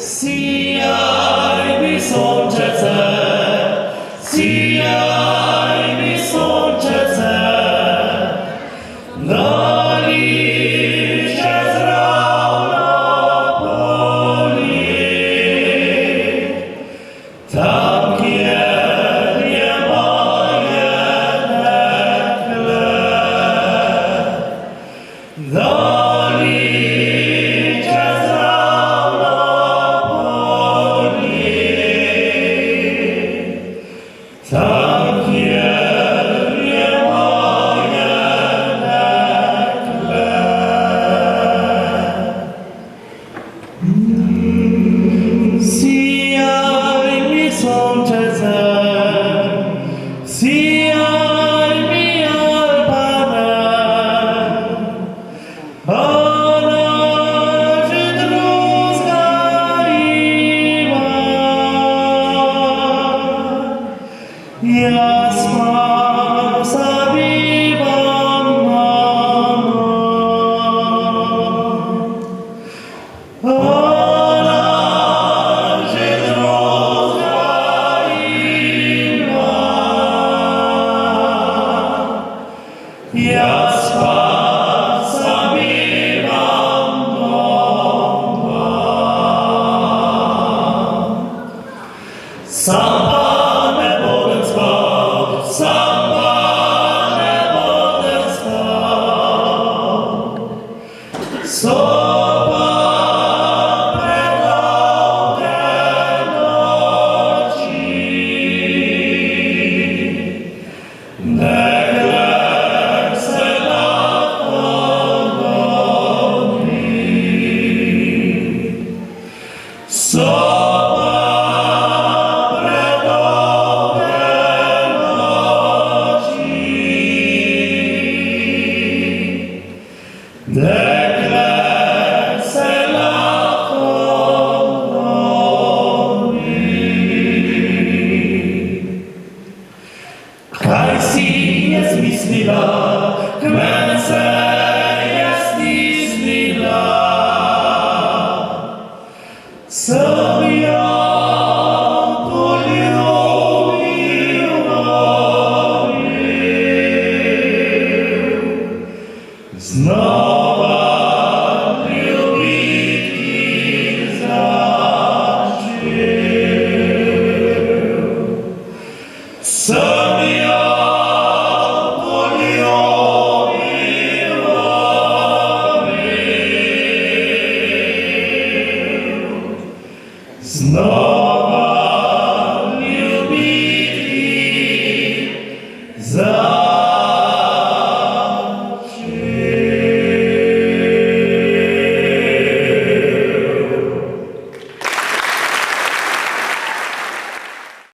Sijaj mi sončece, sijaj mi sončece, na lišče zravna polje. Tam, kjer je moje dekle, na lišče zravna polje. Tam, kjer je moje dekle. Sijaj mi sončece, sijaj mi Albane, ona že druzga ima. Jaz pa zabivam mamo. Ona že druzga ima. Jaz pa zabivam doma. Sam pa ne budem spal, sam pa ne budem spal. So pa predolge noči. Dekle se lahko lomi. So pa predolge noči. Dekle se lahko lomi. Kaj si je zmislila, k meni se je stisnila? Sem jo poljubil, volil, znova ljubiti začel. Sem jo poljubil, volil, znova